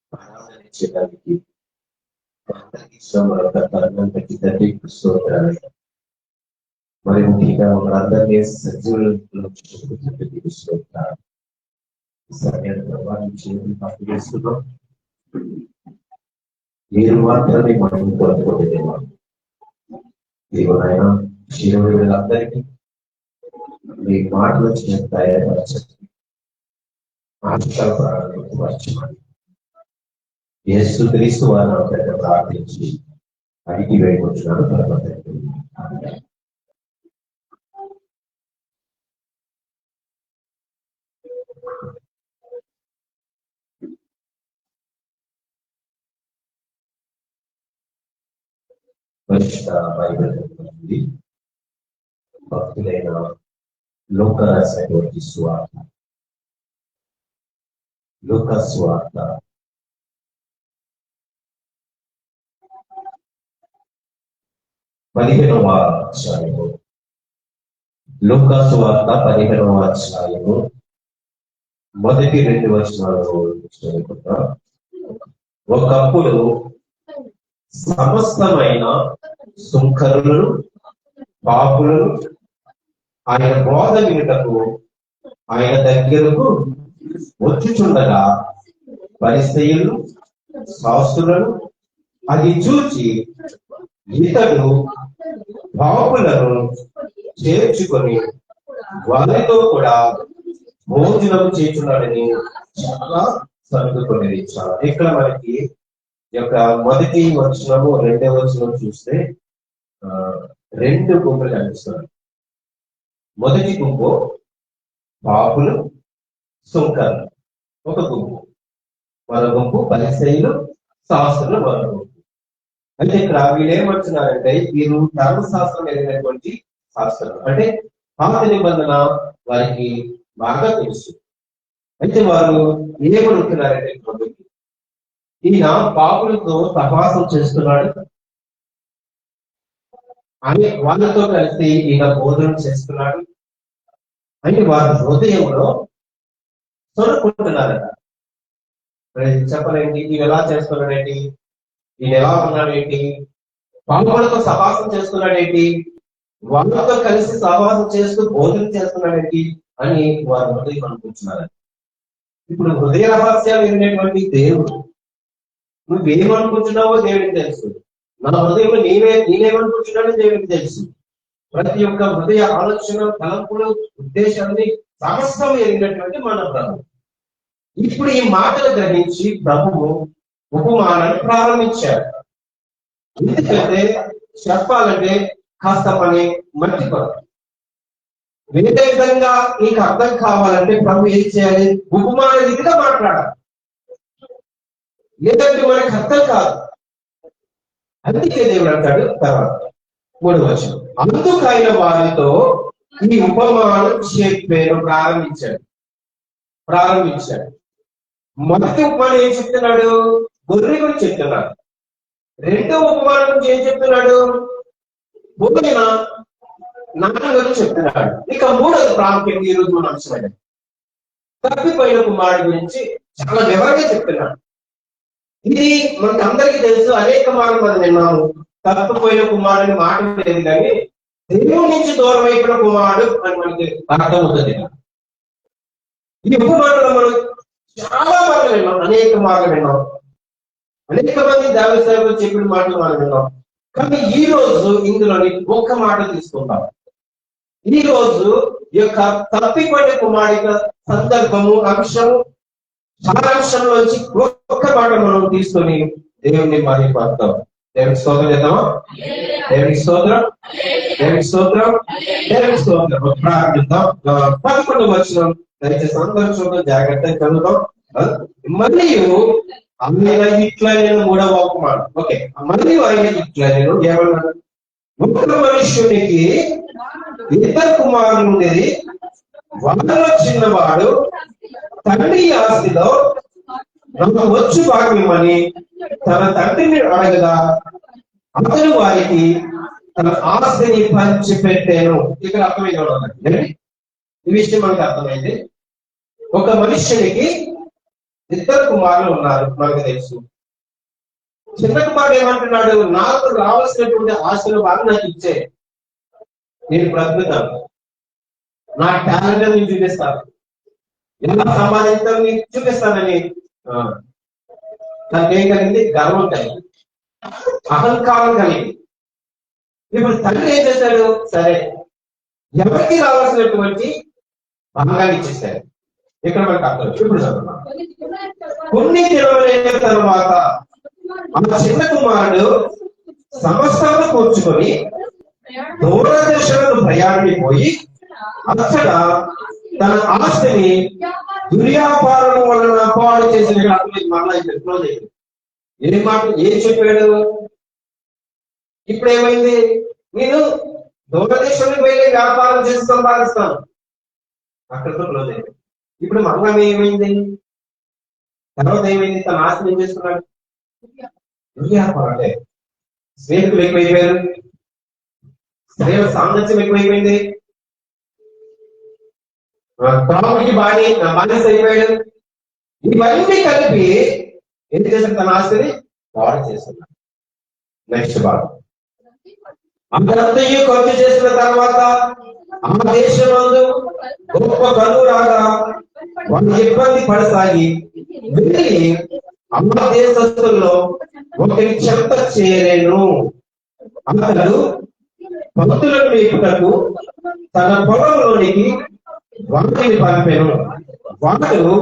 ప్రార్థించడానికి మరొక తరుణం పెట్టి తండ్రి స్తోత్రాలు. మరి ముఖ్యంగా మనందరినీ సజీవులను స్తోత్రాలు. సమయాన్ని ప్రభావం చేతులు పట్టు చేస్తున్నాం. మీరు మాత్రమే మనం కోరుకోలేమా దేవునైనా జీవులందరికీ మీ మాటలు వచ్చిన తయారపరచండి. ఆశపరచమని యేసు క్రీస్తు వారిని ఒకరిని ప్రార్థించి అడిగి వేయవచ్చున్నాను. బైబిల్ భక్తులైన లూకా రాసినటువంటి సువార్త, లూకా సువార్త 15వ అధ్యాయము, లూకా సువార్త 15వ అధ్యాయము మొదటి 2 వచనాలు చదువుకుంటా. ఒకప్పుడు సమస్తమైన సుంకరులను పాపులను ఆయన బోధ వినుటకు ఆయన దగ్గరకు వచ్చుచుండగా పరిసయ్యులు శాస్త్రులను అది చూచి ఇతడు పాపులను చేర్చుకొని వారితో కూడా భోజనం చేస్తున్నాడని చాలా సర్దుకొని ఇచ్చారు. ఇక్కడ మనకి యొక్క మొదటి వచనము 2వ వచనం చూస్తే 2 గుంపులు కనిపిస్తున్నాయి. మొదటి గుంపు పాపులు సుంకరులు ఒక గుంపు, మరో గుంపు పరిసయ్యులు శాస్త్రులు మరో గుంపు. అంటే ఇక్కడ వీళ్ళు ఏమంటున్నారంటే వీరు ధర్మశాస్త్రం ఎదిగినటువంటి శాస్త్రం, అంటే పాత నిబంధన వారికి బాగా తెలుసు. అయితే వారు ఏమనుకున్నారంటే ఈయన పాపులతో సహవాసం చేస్తున్నాడు అని వాళ్ళతో కలిసి ఈయన భోజనం చేస్తున్నాడు అని వారి హృదయంలో తొడుకుంటున్నారట. చెప్పలేంటి, ఈయన ఎలా చేస్తున్నాడేంటి, ఈయన ఎలా ఉన్నాడేంటి, పాపులతో సహవాసం చేస్తున్నాడేంటి, వాళ్ళతో కలిసి సహవాసం చేస్తూ భోజనం చేస్తున్నాడేంటి అని వారి హృదయం అనుకుంటున్నారు. ఇప్పుడు హృదయ రహస్యాలు వినేటువంటి దేవుడు, నువ్వేమనుకుంటున్నావో దేవుడికి తెలుసు. నా హృదయంలో నేనేమనుకుంటున్నానో దేవుడికి తెలుసు. ప్రతి ఒక్క హృదయ ఆలోచన, తలంపులు, ఉద్దేశాన్ని సమస్తం ఎరిగినటువంటి మన ప్రభు. ఇప్పుడు ఈ మాటలు గ్రహించి ప్రభువు ఉపమానాన్ని ప్రారంభించారు. ఎందుకంటే చెప్పాలంటే కాస్త పని మట్టి కొరకు. వేరే విధంగా నీకు అర్థం కావాలంటే ప్రభు ఏం చేయాలి, ఉపమాన రీతిగా మాట్లాడాలి, లేదంటే మనకు అర్థం కాదు. అందుకే దేవుడు అంటాడు తర్వాత 3వ వచనం, అందుకైన వారితో ఈ ఉపమానం చెప్పేను ప్రారంభించాడు. మొదటి ఉపమానం ఏం చెప్తున్నాడు, గొర్రె గురించి చెప్తున్నాడు. 2వ ఉపమానం గురించి ఏం చెప్తున్నాడు, భూమిన నాన్న గురించి చెప్తున్నాడు. ఇక 3వది ప్రాముఖ్యంగా ఈ రోజు మన అంశమైన తప్పిపోయిన కుమారుడు గురించి చాలా వివరంగా చెప్తున్నాడు. ఇది మనకి అందరికీ తెలుసు, అనేక మార్లు మనం విన్నాము. తప్పిపోయిన కుమారుని మాట లేదు, కానీ దేవుడి నుంచి దూరం అయిపోయిన కుమారుడు అని మనకి అర్థం అవుతుంది. ఈ ఉపమానంలో మనం చాలా మార్లు విన్నాం, అనేక మార్లు విన్నాం, అనేక మంది దావీదు సేవకులు చెప్పిన మాటలు మనం విన్నాం. కానీ ఈ రోజు ఇందులోని ఒక్క మాట తీసుకుందాం. ఈ రోజు యొక్క తప్పిపోయిన కుమారుడి సందర్భము, అంశము, సారాంశంలోంచి ఒక్క మాట మనం తీసుకొని దేవుణ్ణి మహిమపడతాం. దేవునికి స్తోత్రం చేద్దామా? దేవునికి స్తోత్రం, దేవునికి స్తోత్రం, దేవునికి స్తోత్రం. ప్రారంభిద్దాం. 11వ వచనం దయచేసి అందరూ చూద్దాం, జాగ్రత్తగా చదువుతాం. మరియు ఆయన ఇట్లా నేను 3వ ఉపమానం. ఓకే, మరియు ఆయన ఇట్లా నేను ఏమన్నాడు, ఒక మనుష్యునికి 2 కుమారులు ఉండేది. వాళ్ళలో చిన్నవాడు తండ్రి ఆస్తిలో నాకు వచ్చు భాగమని తన తండ్రిని అడగగా అతను వారికి తన ఆస్తిని పంచి పెట్టాను. ఇక్కడ అర్థమైంది. ఈ విషయం మనకు అర్థమైంది. ఒక మనుష్యునికి 2 కుమారులు ఉన్నారు, మనకు తెలుసు. చిన్న కుమారుడు ఏమంటున్నాడు, నాకు రావాల్సినటువంటి ఆశలు బాగా నాకు ఇచ్చే, నేను బ్రతుకుతాను, నా టాలెంట్ నేను చూపిస్తాను, ఎలా సంపాదించాలని నీకు చూపిస్తానని తనకేం కలిగింది, గర్వం కలిగింది, అహంకారం కలిగింది. ఇప్పుడు తండ్రి ఏం చేశాడు, సరే ఎవరికి రావాల్సినటువంటి భాగాన్ని ఇచ్చేసాడు. ఇక్కడ మనకు అర్థం. ఇప్పుడు చదువుతున్నాం. కొన్ని దినములైన తర్వాత ఆ చిన్న కుమారుడు సమస్తాన్ని కూర్చుకొని దూరదేశాలకు ప్రయాణిపోయి అక్కడ తన ఆస్తిని దుర్వ్యాపారం వలన పాడు చేసిన మరలా క్లోజ్ అయింది. ఏం చెప్పాడు? ఇప్పుడు ఏమైంది, నేను దూరదేశానికి వెళ్ళి వ్యాపారం చేసి సంపాదిస్తాను, అక్కడితో క్లోజ్ అయింది. ఇప్పుడు మరలా ఏమైంది, తర్వాత ఏమైంది, తన ఆస్తిని ఏం చేస్తున్నాడు, దుర్వ్యాపారం. అంటే స్నేహితులు ఎక్కువైపోయారు, స్త్రీల సాంగత్యం ఎక్కువైపోయింది, తాగుడికి బానిస అయిపోయాడు. ఇవన్నీ కలిపి ఏం చేశాడు, తన ఆస్తిని పాడు చేస్తున్నాడు. నెక్స్ట్ భాగం, అంతయు ఖర్చు చేసిన తర్వాత ఆ దేశమందు గొప్ప కరువు రాగా వాళ్ళు ఇబ్బంది పడసాగి వెళ్ళి ఆ దేశస్తుల్లో ఒకరి చెంత చేరేను. అతడు భక్తులను మేపుటకు తన పొలంలోనికి వాటిని పంపెను. వాడు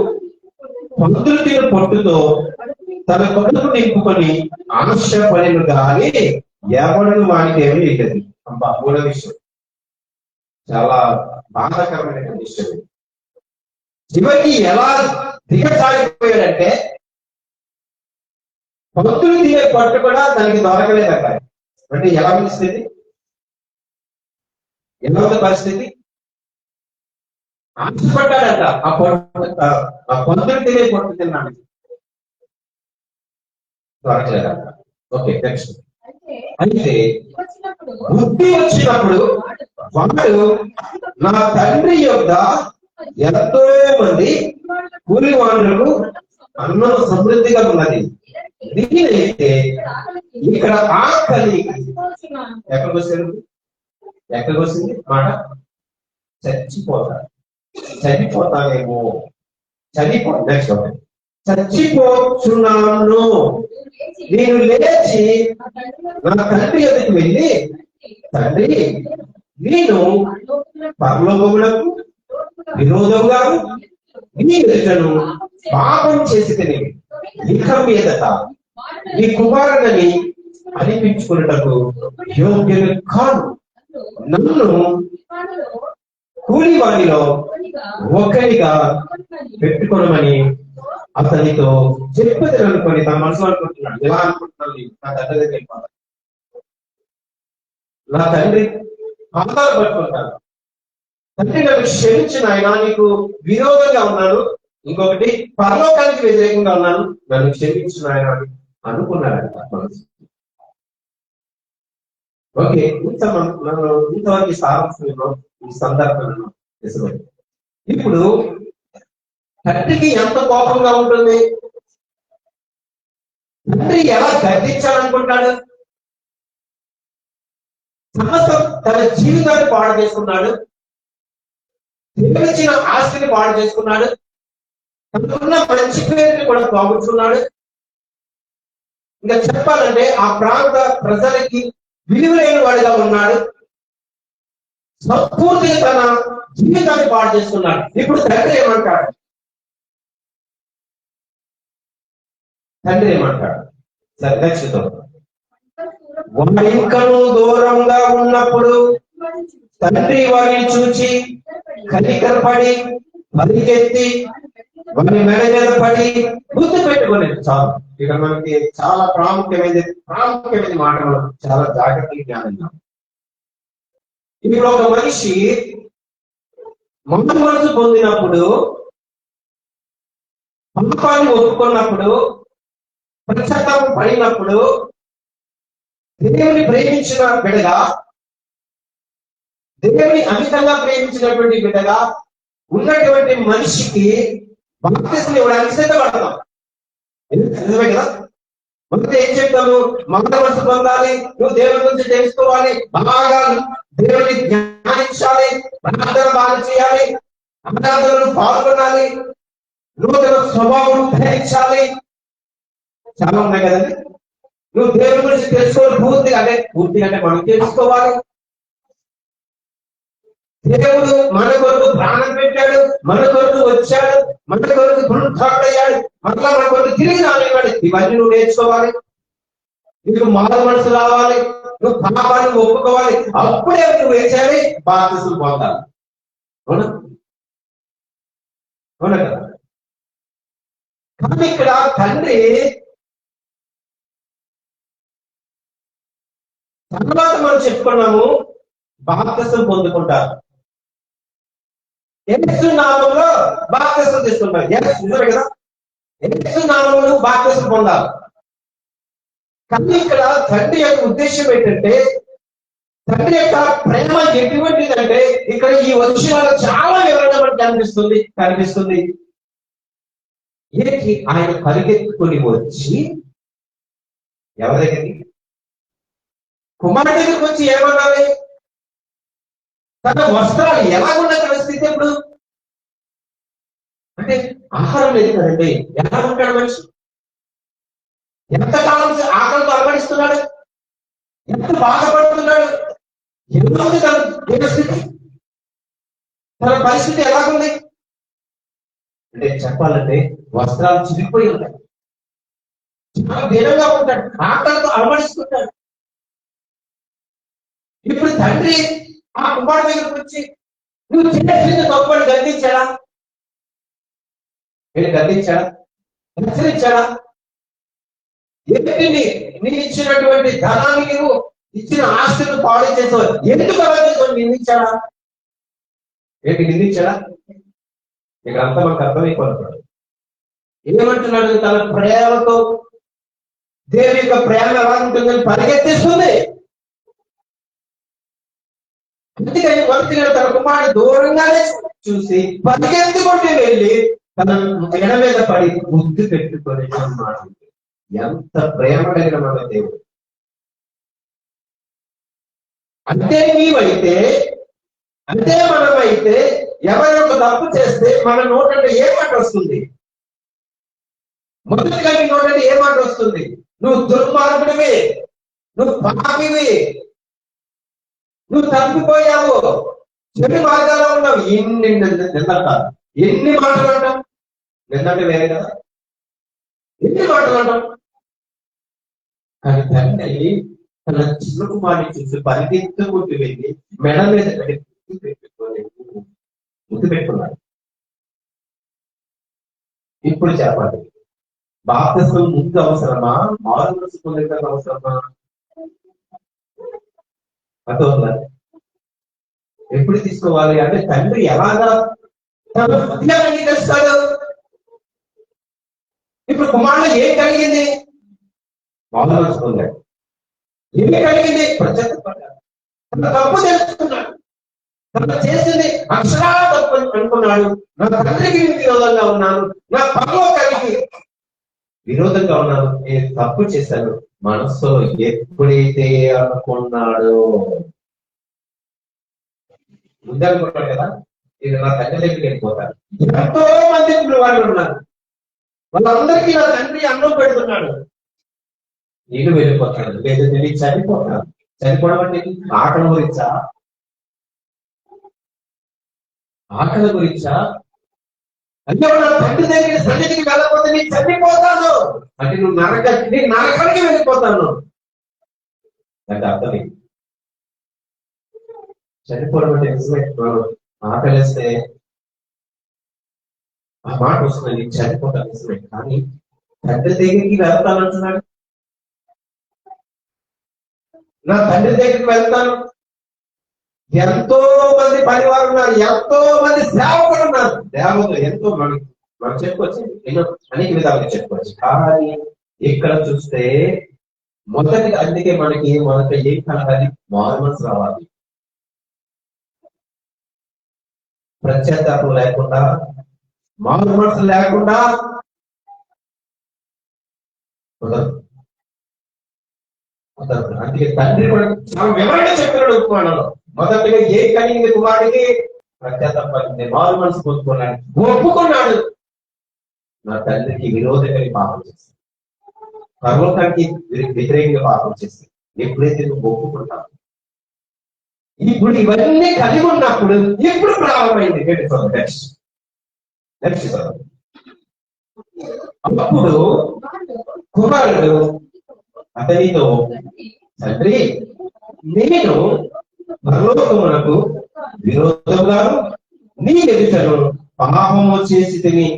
పంతులు తిన పొట్టుతో తన కొడుకు నింపుకొని ఆశపడిను కానీ ఎవడు వానికి ఏమీ లేదు. అబ్బా, మూడో విషయం చాలా బాధాకరమైన విషయం. చివరికి ఎలా దిగజారిపోయాడంటే భక్తులు తినే పట్టు కూడా దానికి దొరకలేదట. అంటే ఎలా ఉంది స్థితి, ఎలా ఉంది పరిస్థితి? ఆశపడ్డాడట, ఆ పంతులు తినే పట్టు తిన్నాడు, దొరకలేదట. Okay, next. అయితే బుద్ధి వచ్చినప్పుడు వాడు నా తండ్రి యొక్క ఎంతో మంది కూలి వాళ్ళకు అన్నం సమృద్ధిగా ఉన్నది, దీనైతే ఇక్కడ ఆకలి ఎక్కడికి వచ్చింది మాట, చనిపోతానేమో నెక్స్ట్ చచ్చిపోతున్నాను, నేను లేచి నా తండ్రి ఎదుటికి వెళ్ళి, తండ్రి నేను పరలోకములకు విరోధంగా నీ ఎదుటను పాపం చేసి తిని ఇక మీదట నీ కుమారుడని అనిపించుకున్నటకు యోగ్యులు కాదు, నన్ను కూలి వాడిలో ఒకరిగా పెట్టుకోనమని అతనితో చెప్పేది అనుకోని తన మనసులో అనుకుంటున్నాడు. ఎలా అనుకుంటున్నాను, నా తండ్రి దగ్గర వెళ్ళిపోతాను, నా తండ్రి పాదాలు పట్టుకుంటాను, తండ్రి నన్ను క్షమించిన ఆయన, నీకు విరోధంగా ఉన్నాను, ఇంకొకటి పరలోకానికి వ్యతిరేకంగా ఉన్నాను, నన్ను క్షమించిన ఆయన అని అనుకున్నాడంట మనసు. ఓకే, ఇంతవరకు సారాంశంలో ఈ సందర్భంలో నిజమే. ఇప్పుడు తండ్రికి ఎంత కోపంగా ఉంటుంది, తండ్రి ఎలా గర్దించాలనుకుంటాడు, సమస్తం తన జీవితాన్ని పాడు చేసుకున్నాడు, తెలిసిన ఆస్తిని పాడు చేసుకున్నాడు, తనకున్న మంచి పేరుని కూడా పోగొట్టుకున్నాడు. ఇంకా చెప్పాలంటే ఆ ప్రాంత ప్రజలకి విలువలేని వాడిగా ఉన్నాడు, సంపూర్తిగా తన జీవితాన్ని పాడు చేసుకున్నాడు. ఇప్పుడు తండ్రి ఏమంటాడు, సరే నెక్స్ట్, ఇంకను దూరంగా ఉన్నప్పుడు తండ్రి వారిని చూచి కనికరపడి పరిగెత్తి వారి మెడ మీద పడి గుర్తు పెట్టుకునేది. చాలు, ఇక మనకి చాలా ప్రాముఖ్యమైన మాటలు చాలా జాగ్రత్తగా జ్ఞానం. ఇప్పుడు ఒక మనిషి మనసు పొందినప్పుడు, పాపాన్ని ఒప్పుకున్నప్పుడు, పశ్చాత్తాపం పడినప్పుడు, దేవుని ప్రేమించిన బిడ్డగా, దేవుని అమితంగా ప్రేమించినటువంటి బిడ్డగా ఉన్నటువంటి మనిషికి బాప్తిసం ఇవ్వడానికి సిద్ధపడతాం. నిజమే కదా. మొదట ఏం చెప్తాము? మానవ మనసు పొందాలి, నువ్వు దేవుడి గురించి తెలుసుకోవాలి, బాగా దేవుడిని ధ్యానించాలి, ప్రార్థన బాగా చేయాలి, ఆరాధనలు పాల్గొనాలి, నూతన స్వభావం ధరించాలి. చాలా ఉన్నాయి కదండి. నువ్వు దేవుడి గురించి తెలుసుకోవాలి పూర్తిగా అంటే మనం తెలుసుకోవాలి. దేవుడు మన కొరకు ప్రాణం పెట్టాడు, మన కొరకు వచ్చాడు, మన కొరకు పునరుద్ధారుడయ్యాడు, మళ్ళా మన కొరకు తిరిగి రానివాడు. ఇవన్నీ నువ్వు నేర్చుకోవాలి. నీకు మారు మనసు రావాలి, నువ్వు పాపాన్ని ఒప్పుకోవాలి. అప్పుడే నువ్వు ఏం చేయాలి? బాప్తిసం పొందాలి. అవునా అవునా కదా. కానీ ఇక్కడ తండ్రి తర్వాత మనం చెప్పుకున్నాము, బాప్తిసం పొందుకుంటారు. యేసు నామములో బాప్తిసం తీసుకుంటారు. నిజమే కదా. యేసు నామములో బాప్తిసం పొందాలి. కానీ ఇక్కడ తండ్రి యొక్క ఉద్దేశం ఏంటంటే, తండ్రి యొక్క ప్రేమ ఎటువంటిదంటే, ఇక్కడ ఈ వచనాలు చాలా వివరంగా మనకు కనిపిస్తుంది. ఏంటి? ఆయన పరిగెత్తుకొని వచ్చి ఎవరి దగ్గరికి? కుమారుడి దగ్గరికి వచ్చి ఏమన్నాలి? తన వస్త్రాలు ఎలాగున్న పరిస్థితి ఇప్పుడు అంటే ఆహారం లేదు కదండి. ఎలా ఉంటాడు మనిషి? ఎంతకాలం ఆకలితో అలవడిస్తున్నాడు, ఎంత బాధపడుతున్నాడు, ఎందుకు తన పరిస్థితి ఎలాగుంది అంటే చెప్పాలంటే వస్త్రాలు చిరిగిపోయి ఉంటాయి, చాలా దీనంగా ఉంటాడు, ఆకలితో అలవడిస్తుంటాడు. ఇప్పుడు తండ్రి ఆ కుమారుడు దగ్గరకు వచ్చి నువ్వు చేసిన తప్పని గద్దించాడా? గద్దించాడా? హెచ్చరించాడా? ఏంటి నీ ఇచ్చినటువంటి ధనాన్ని నువ్వు ఇచ్చిన ఆస్తులను పాడు చేసావు, ఎందుకు అలా చేసావు? నిందించాడా? నిందించాడా? ఇక్కడ అంతా మనకు అర్థమైపోతున్నాడు. ఏమంటున్నాడు? తన ప్రేమతో దేవుని యొక్క ప్రేమ ఎలా ఉంటుందని పరిగెత్తిస్తుంది. అందుకని మొదటిగా తన కుమారుడు దూరంగానే చూసి పరిగెత్తుకుంటూ వెళ్ళి తన ఎడ మీద పడి ముద్దు పెట్టుకొని అన్నాడు. ఎంత ప్రేమ కలిగిన మన దేవుడు. అంతే నీవైతే, అంతే మనమైతే ఎవరి యొక్క తప్పు చేస్తే మన నోటంటే ఏ మాట వస్తుంది? మొదటిగా నీ నోటంటే ఏ మాట వస్తుంది? నువ్వు దుర్మార్గుడివి, నువ్వు పాపివి, నువ్వు తప్పిపోయావు, చెడు మార్గాల్లో ఉన్నావు. ఎన్ని మాటలు అంటాం? నిన్నంటే వేరే కదా, ఎన్ని మాటలు అంటాం. కానీ తండ్రి తన చిన్న కుమారుని చూసి పరిగెత్తుకుంటూ వెళ్ళి మెడ మీద ముద్దు పెట్టుకున్నాడు. ఇప్పుడు చెప్పండి, బాప్తిసం ముందు అవసరమా, మారు మనసు పొందేందుకు అవసరమా? అర్థం ఎప్పుడు తీసుకోవాలి అంటే తండ్రి ఎలాగా తన హృదయాన్ని అంగీకరిస్తాడు. ఇప్పుడు కుమారుడు ఏం కలిగింది? మారు మనసు పొందాడు. ఏమి కలిగింది? ప్రత్యేకపడ్డాడు. తన తప్పు తెలుసుకున్నాడు, తను చేసింది అక్షరాల తప్పు అనుకున్నాడు. నా తండ్రికి విరోధంగా ఉన్నాను, నా పరలోకానికి విరోధంగా ఉన్నాను, నేను తప్పు చేశాను. మనసులో ఎప్పుడైతే అనుకున్నాడో, ముందు అనుకున్నాడు కదా, ఇది నా తండ్రి దగ్గరికి వెళ్ళిపోతాను. ఎంతో మంది వాళ్ళు ఉన్నారు, వాళ్ళందరికీ నా తండ్రి అన్నం పెడుతున్నాడు, నేను వెళ్ళిపోతాను. లేదు నేను చనిపోతాను. చనిపోవడం అంటే ఆకలి గురించా? ఆకలి గురించా? అంటే నా తండ్రి దగ్గర సన్నిధికి వెళ్ళకపోతే నేను చనిపోతాను అంటే నేను నరకానికి వెళ్ళిపోతాను అంటే అర్థమే. చనిపోవడం అంటే నిజమే. ఆకలిస్తే ఆ మాట వస్తుంది, నేను చనిపోతాను నిజమే. కానీ తండ్రి దగ్గరికి వెళ్తానంటున్నాడు. నా తండ్రి దగ్గరికి వెళ్తాను. ఎంతో మంది పనివారు ఉన్నారు, ఎంతో మంది సేవకులు ఉన్నారు. దేవతలు ఎంతో మనం చెప్పుకోవచ్చు, ఎన్నో అనేక విధాలుగా చెప్పుకోవచ్చు. కానీ ఇక్కడ చూస్తే మొదటిగా అందుకే మనకి మొదట ఏం కలగాలి? మారు మనసు రావాలి. ప్రత్యేకం లేకుండా, మారు మనసు లేకుండా కుదరదు. అందుకే తండ్రి కూడా చాలా వివరంగా చెప్పినాడు ఉపమానంలో. మొదటిగా ఏ కలిగింది కుమారుడికి ప్రత్యేకపడింది, మారు మనసు పొందుకున్నాడు, ఒప్పుకున్నాడు. నా తండ్రికి విరోధంగా పాపం చేస్తాను, పర్వతానికి వ్యతిరేకంగా పాపం చేస్తాను. ఎప్పుడైతే నువ్వు ఒప్పుకుంటావు, ఇప్పుడు ఇవన్నీ కలిగి ఉన్నప్పుడు ఇప్పుడు ప్రారంభమైంది. అప్పుడు కుమారుడు అతనితో, తండ్రి నేను పరలోకమునకు విరోధంగా నీ ఎదుటను పాపము చేసి తిని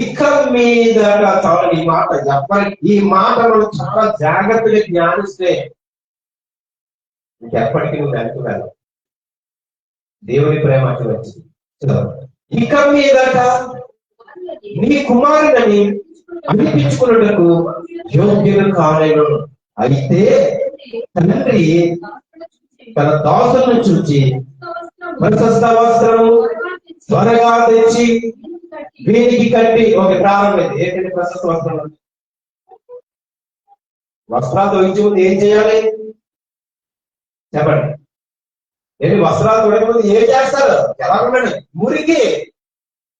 ఇక మీద చాలా ఈ మాట ఈ మాటలు చాలా జాగ్రత్తగా ధ్యానిస్తే ఎప్పటికీ నువ్వు అనుకున్నాను దేవుని ప్రేమ వచ్చింది. ఇక మీదట నీ కుమారుడని అనిపించుకున్నటకు యోగ్యులు కాలేను. అయితే తండ్రి తన దాసులను చూచి ప్రశస్త వస్త్రము త్వరగా తెచ్చి వీరికి కట్టి ఒక ప్రారంభమైంది. ఏంటంటే ప్రశస్త వస్త్రం, వస్త్రాలు తొలగించే ముందు ఏం చేయాలి చెప్పండి? ఏంటి వస్త్రాలు తొలగి ముందు ఏం చేస్తారు? ఎలా ఉండండి? మురికి,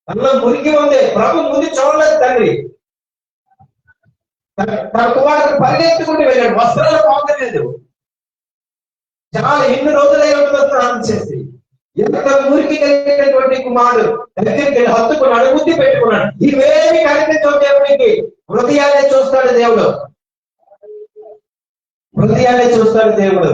అందులో మురికి ఉంది. ప్రభు ముందు చూడలేదు తండ్రి, తన కుమారుడు పరిగెత్తుకుంటూ వెళ్ళాడు, వస్త్రాలు పోగలేదు. చాలా ఎన్ని రోజులై ఉంటుందో స్నానం చేసి ఎంత మురికి కలిగినటువంటి కుమారుడు దగ్గరికి వెళ్ళి హత్తుకున్నాడు, బుద్ధి పెట్టుకున్నాడు. ఇవేమి కనిపించవు దేవుడికి. హృదయాన్ని చూస్తాడు దేవుడు, హృదయాన్ని చూస్తాడు దేవుడు.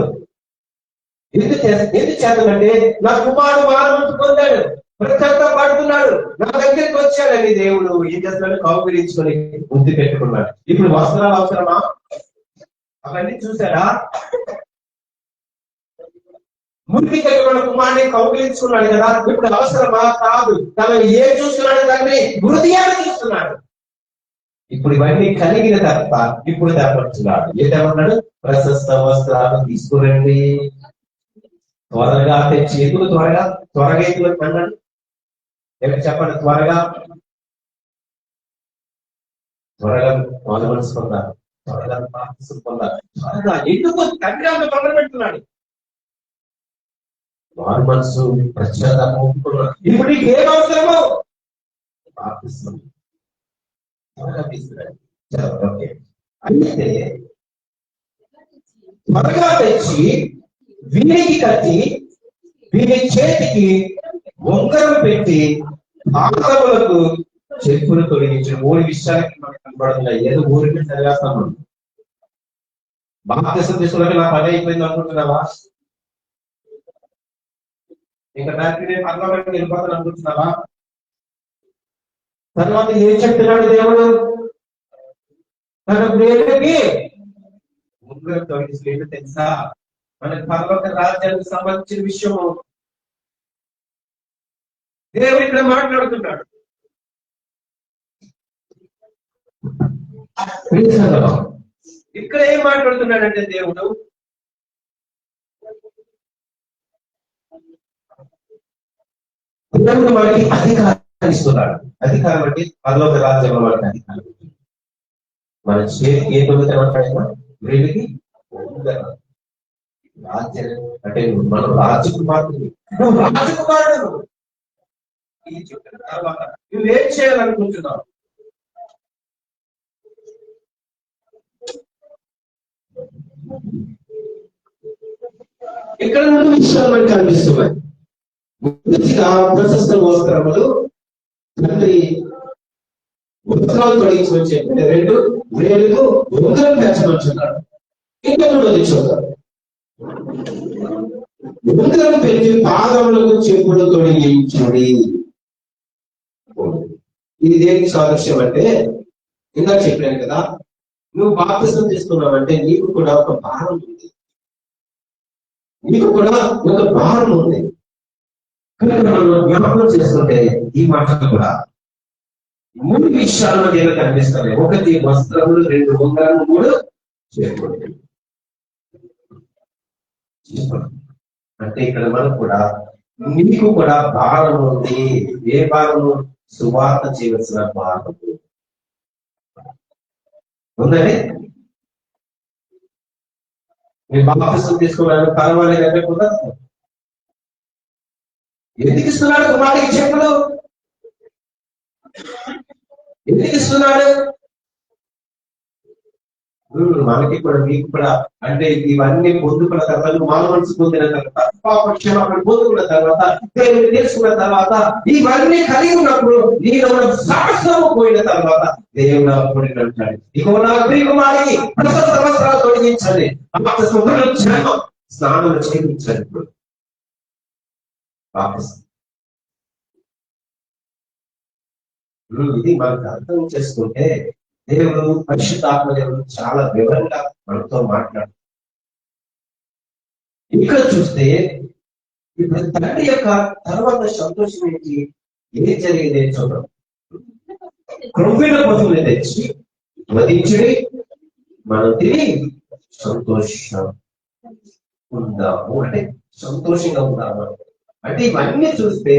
ఎందుకు చేస్తాడంటే నా కుమారుడు మానవంతు పొందాడు, ప్రత్యేకత పడుతున్నాడు, నా దగ్గరికి వచ్చాడని దేవుడు ఏం చేస్తున్నాడు? కౌగిలించుకొని బుద్ధి పెట్టుకున్నాడు. ఇప్పుడు వస్త్రాలు అవసరమా? అవన్నీ చూసాడా? మురికి కలిగిన కుమారుని కౌగిలించుకున్నాడు కదా, ఇప్పుడు అవసరమా? కాదు. తను ఏం చూస్తున్నాడు? తండ్రి హృదయాన్ని చూస్తున్నాడు. ఇప్పుడు ఇవన్నీ కలిగిన తర్వాత ఇప్పుడు తప్పడుతున్నాడు. ఏమన్నాడు? ప్రశస్త వస్త్రాలు తీసుకురండి, త్వరగా తెచ్చి. ఎందుకు త్వరగా? త్వరగా ఎందుకు అన్నాడు? ఏమిటి చెప్పండి? త్వరగా త్వరగా మారు మనసు పొందాలి, త్వరగా పొందాలి, త్వరగా. ఎందుకు? తండ్రి అంత తొందర పెడుతున్నాడు. మారు మనసు ప్రత్యేకం. ఇప్పుడు నీకు ఏం అవసరమో ప్రార్థిస్తున్నాం, త్వరగా తీసుకురండి. అయితే త్వరగా తెచ్చి వీరికి కట్టి వీరి చేతికి వంకరం పెట్టి పాదములకు చెప్పులు తొలగించిన 3 విషయాలకి మనకు కనబడుతున్నాయి. ఏదో ఊరికి చదివేస్తాం మనం. బాప్తిసం తీసుకోవడానికి నా పని అయిపోయింది అనుకుంటున్నావా? ఇంకా దానికి నేను పర్లోకి వెళ్ళిపోతాను అనుకుంటున్నావా? తర్వాత ఏం చెప్తున్నాడు దేవుడు? తన ప్రేమకి ముందుగా తొలగించలేదు. తెలుసా? మనకి పర్లోక రాజ్యానికి సంబంధించిన విషయము దేవుడు ఇక్కడ మాట్లాడుతున్నాడు. ఇక్కడ ఏం మాట్లాడుతున్నాడంటే దేవుడు మనకి అధికారం ఇస్తున్నాడు. అధికారం అంటే పరలోక రాజ్యంలో మనకి అధికారం. మన చేతికి ఏ పొందుతామంటాడైనా వీళ్ళకి రాజ్యం అంటే మనం రాజకుమారుడు, నువ్వు రాజకుమారుడు. తర్వాత నువ్వేం చేయాలనుకుంటున్నావు? ఇక్కడ 2 విషయాలు మనకు కనిపిస్తున్నాయి. మొదటిగా ప్రశస్త వస్త్రములు, తండ్రి వస్త్రాలు తొలగించమని చెప్పి 2 వేలుకు ఉంగరం పెంచమనుచున్నాడు. ఇంకా 3వది చూద్దాం. ఉంగరం పెట్టి పాదములకు చెప్పులు తొలగించుడి. ఇది దేనికి సాదృశ్యం అంటే, ఇందాక చెప్పాను కదా, నువ్వు బాప్తిసం తీసుకున్నావంటే నీకు కూడా ఒక భారం ఉంది, నీకు కూడా ఒక భారం ఉంది. కనుక మనం జ్ఞాపకం చేసుకుంటే ఈ మాటలు కూడా 3 విషయాలు మనకి కనిపిస్తాయి. 1 వస్త్రములు, 2 ఉంగరాలు, 3 చెప్పులు. అంటే ఇక్కడ మనం కూడా నీకు కూడా భారం ఉంది. ఏ భారము? సువార్త చేయవలసిన భారము ఉందండి. మీరు బాప్తిసం తీసుకున్నాను పర్వాలేదు అంటే కూడా ఎందుకు ఇస్తున్నాడు కుమారుడికి చెప్పులు? ఎందుకు ఇస్తున్నాడు? మనకి కూడా మీకు కూడా అంటే ఇవన్నీ పొందుకున్న తర్వాత మానవ మనసు పొందిన తర్వాత పాపక్షేమాన్ని పొందుకున్న తర్వాత దేవుని తెలుసుకున్న తర్వాత ఇవన్నీ కలిగి ఉన్నప్పుడు నీలో సమస్యము పోయిన తర్వాత దేవుడు అంటాడు, ఇగో నా ప్రియకుమారికి 10 సంవత్సరాలు తొలగించండి, స్నానం చేయించండి. ఇప్పుడు ఇది మనకు అర్థం చేసుకుంటే దేవుడు పరిశుద్ధాత్మ దేవుడు చాలా వివరంగా మనతో మాట్లాడు. ఇక్కడ చూస్తే ఇప్పుడు తండ్రి యొక్క తర్వాత సంతోషం ఏంటి? ఏం జరిగింది చూడడం. క్రొవ్విన పశువుని తెచ్చి వధించుడి, మనం తిని సంతోషం ఉందాము అంటే సంతోషంగా ఉందాము అంటే ఇవన్నీ చూస్తే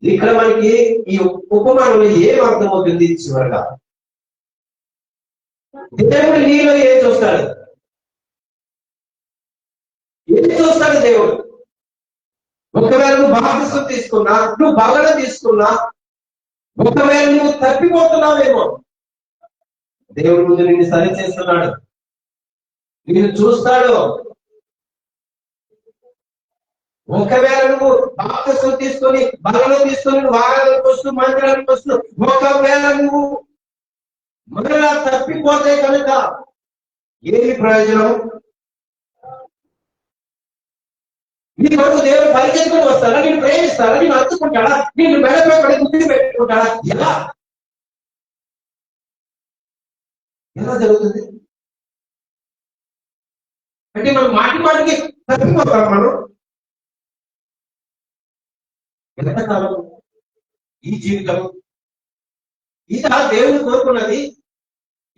ఇక్కడ మనకి ఈ ఉపమానంలో ఏం అర్థమవుతుంది? చివరగా దేవుడు నీలో ఏం చూస్తాడు? ఏం చూస్తాడు దేవుడు? ఒకవేళ నువ్వు బాప్తిసం తీసుకున్నా, నువ్వు బలన తీసుకున్నా, ఒకవేళ నువ్వు తప్పిపోతున్నావేమో, దేవుడు ముందు నిన్ను సరి చేస్తున్నాడు, నిన్ను చూస్తాడు. ఒకవేళ నువ్వు బాప్తిసం తీసుకొని బలన తీసుకొని నువ్వు ఆరాధనకు వస్తూ మందిరానికి వస్తూ ఒకవేళ నువ్వు మరలా తప్పిపోతే కనుక ఏమి ప్రయోజనం? నీ కొడుకు దేవుడు పరిచయం వస్తాడా? నేను ప్రేమిస్తాడా? నేను హత్తుకుంటాడా? నేను మెడపై పడి గుర్తు పెట్టుకుంటాడా? ఎలా జరుగుతుంది అంటే మనం మాటికి తప్పిపోతాం. మనం ఎంతకాలం ఈ జీవితం ఇదా దేవుడు కోరుకున్నది?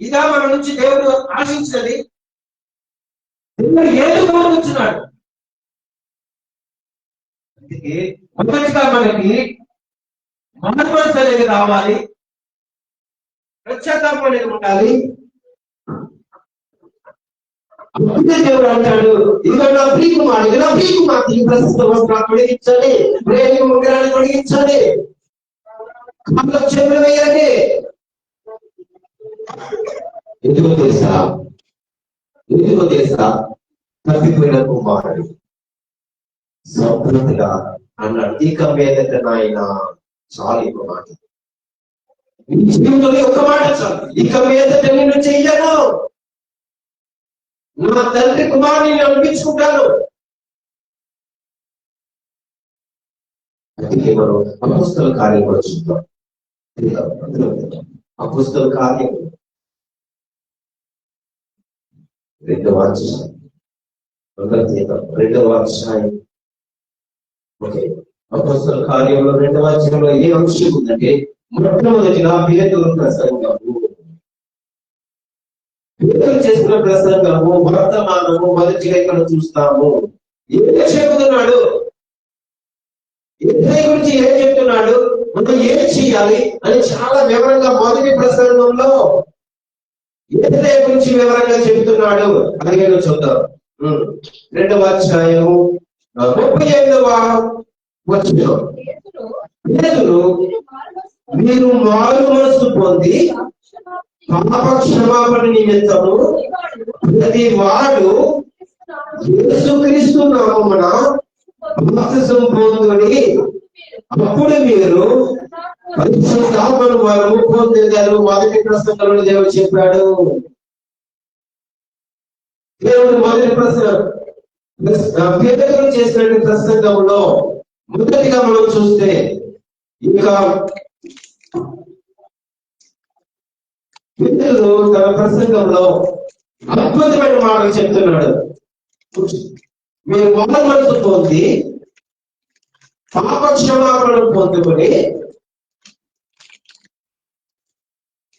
ఇదా మన నుంచి దేవుడు ఆశించినది? దేవుడు ఏదో కోరుకుంటున్నాడు. అందుకే మొదటిగా మనకి మనసు అనేది రావాలి, పశ్చాత్తాపం అనేది ఉండాలి. దేవుడు అంటాడు, ఇదిగో నా ప్రియకుమారుడు, నా ప్రియకుమార్తె ప్రస్తుతం తొలగించండి, ప్రేమ ఉంగరాన్ని తొలగించండి, చెవులు వేయండి. ఎందుకో తెలుసా? తప్పిపోయిన కుమారుడు సంపూర్తిగా అన్నాడు, ఇక మీదట నాయన చాలు, ఇంకో మాట నీ జీవితంలో ఒక్క మాట చాలు, ఇక మీదట నేను చెయ్యను, నా తండ్రి కుమారుని అనిపించుకుంటాను. అందుకే మనం అపోస్తల కార్యం కూడా చూద్దాం. అపోస్తల కార్యం 2వ అధ్యాయం. ఓకే, అపోస్తల కార్యంలో 2వ అధ్యాయంలో ఏ అంశం ఉందంటే మొట్టమొదటిగా పేతురు ప్రసంగము. పేతురు చేసిన ప్రసంగము వర్తమానము మొదటిగా ఇక్కడ చూస్తాము. ఏం చెబుతున్నాడు? యేసయ్య గురించి ఏం చెప్తున్నాడు? మనం ఏం చేయాలి అని చాలా వివరంగా మొదటి ప్రసంగంలో యేసయ్య గురించి వివరంగా చెబుతున్నాడు. అది నేను చూద్దాం. 2వ అధ్యాయము 38వ వచనం. పేతురు, మీరు మారు మనసు పొంది పాప క్షమాపణ నిమిత్తము ప్రతి వాడు యేసుక్రీస్తు నామమున బాప్తిసం పొందుకొని అప్పుడు మీరు పరిశుద్ధాత్మను వారు పొందేదారు. మొదటి ప్రసంగంలో దేవుడు చెప్పాడు. దేవుడు మొదటి పేదలు చేసిన ప్రసంగంలో మొదటిగా మనం చూస్తే ఇంకా పేదలు తన ప్రసంగంలో అద్భుతమైన మాటలు చెప్తున్నాడు. మీరు మారు మనసు పొంది పాప క్షమాపణ పొందుకొని